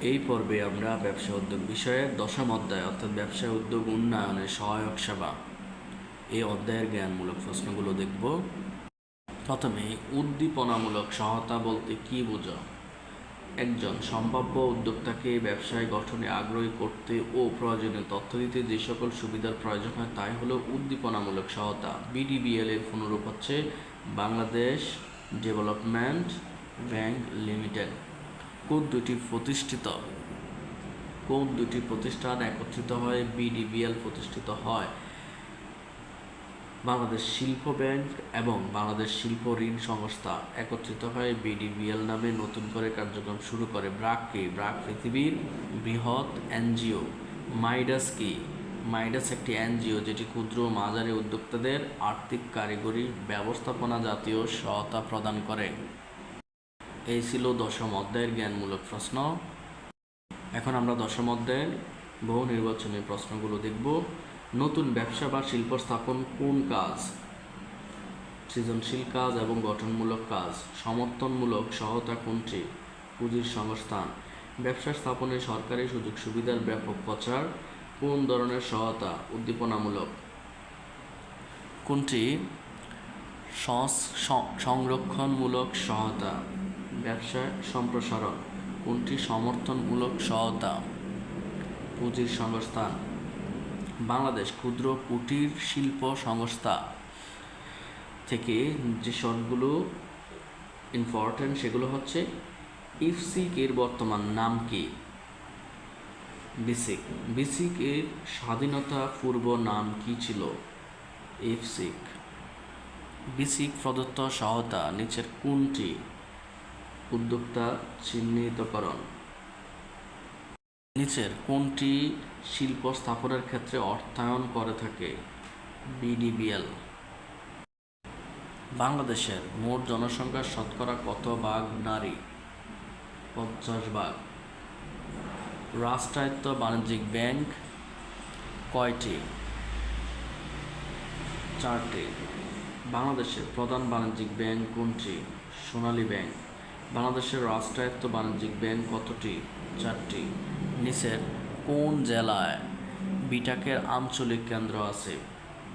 এই পর্বে আমরা ব্যবসা উদ্যোগ বিষয়ে 10ম অধ্যায় অর্থাৎ ব্যবসা উদ্যোগ উন্নয়নে সহায়ক সেবা এই অধ্যায়ের জ্ঞানমূলক প্রশ্নগুলো দেখব। প্রথমে উদ্দীপনামূলক সহায়তা বলতে কি বোঝো? একজন সম্ভাব্য উদ্যোক্তাকে ব্যবসায় গঠনে আগ্রহী করতে ও প্রয়োজনীয় তথ্য দিতে যে সকল সুবিধার প্রয়োজন হয় তাই হলো উদ্দীপনামূলক সহায়তা। বিডিবিএল এর পুনরূপ হচ্ছে বাংলাদেশ ডেভেলপমেন্ট ব্যাংক লিমিটেড। কোন দুটি প্রতিষ্ঠান একত্রিত হয়ে বিডিবিএল প্রতিষ্ঠিত হয়? বাংলাদেশ শিল্প ব্যাংক এবং বাংলাদেশ শিল্প ঋণ সংস্থা একত্রিত হয়ে বিডিবিএল নামে নতুন করে কার্যক্রম শুরু করে। ব্র্যাক কি? ব্র্যাক পৃথিবীর বৃহৎ এনজিও। মাইডাস কি? মাইডাস একটি এনজিও যেটি ক্ষুদ্র ও মাঝারি উদ্যোক্তাদের আর্থিক, কারিগরি, ব্যবস্থাপনা জাতীয় সহায়তা প্রদান করে। এই ছিল 10ম অধ্যায়ের জ্ঞানমূলক প্রশ্ন। এখন আমরা 10ম অধ্যায়ের বহু নির্বাচনী প্রশ্নগুলো দেখব। নতুন ব্যবসা বা শিল্প স্থাপন কোন কাজ? সৃজনশীল কাজ এবং গঠনমূলক কাজ। সমর্থনমূলক সহায়তা কোনটি? পুঁজির সংস্থান। ব্যবসা স্থাপনে সরকারি সুযোগ সুবিধার ব্যাপক প্রচার কোন ধরনের সহায়তা? উদ্দীপনামূলক। কোনটি সংরক্ষণমূলক সহায়তা? ব্যবসা সম্প্রসারণ। কোনটি সমর্থনমূলক সহায়তা? পুঁজির সংস্থান। বাংলাদেশ ক্ষুদ্র কুটির শিল্প সংস্থা থেকে যে শর্টগুলো ইম্পর্টেন্ট সেগুলো হচ্ছে ইফসিক এর বর্তমান নাম কি? বিসিক। বিসিক এর স্বাধীনতা পূর্ব নাম কি ছিল? ইফসিক। বিসিক প্রদত্ত সহায়তা নিচের কোনটি? উদ্যোক্তা চিহ্নিতকরণ। নিচের কোনটি শিল্প স্থাপনের ক্ষেত্রে অর্থায়ন করে থাকে? বিডিবিএল। বাংলাদেশের মোট জনসংখ্যার শতকরা কত ভাগ নারী? 50%। রাষ্ট্রায়ত্ত বাণিজ্যিক ব্যাংক কয়টি? 4টি। বাংলাদেশের প্রধান বাণিজ্যিক ব্যাংক কোনটি? সোনালী ব্যাংক। বাংলাদেশের রাষ্ট্রায়ত্ত বাণিজ্যিক ব্যাংক কতটি? 4টি। নিচের কোন জেলায় বিটাকের আঞ্চলিক কেন্দ্র আছে?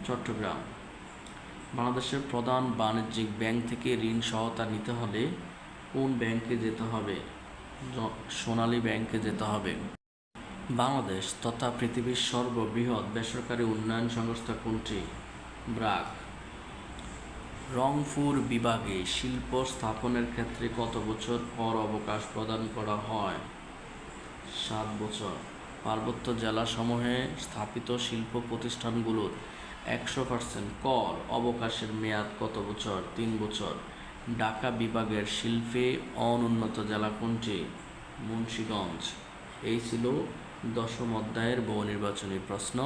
চট্টগ্রাম। বাংলাদেশের প্রধান বাণিজ্যিক ব্যাংক থেকে ঋণ সহায়তা নিতে হলে কোন ব্যাংকে যেতে হবে? সোনালী ব্যাংকে যেতে হবে। বাংলাদেশ তথা পৃথিবীর সর্ববৃহৎ বেসরকারি উন্নয়ন সংস্থা কোনটি? ব্র্যাক। রংপুর বিভাগে শিল্প স্থাপনের ক্ষেত্রে কত বছর পর অবকাশ প্রদান করা হয়? 7 বছর। পার্বত্য জেলাসমূহে স্থাপিত শিল্প প্রতিষ্ঠানগুলোর 100% কর অবকাশের মেয়াদ কত বছর? 3 বছর। ঢাকা বিভাগের শিল্পে অনুন্নত জেলা কোনটি? মুন্সিগঞ্জ। এই ছিল 10ম অধ্যায়ের বহু নির্বাচনী প্রশ্ন।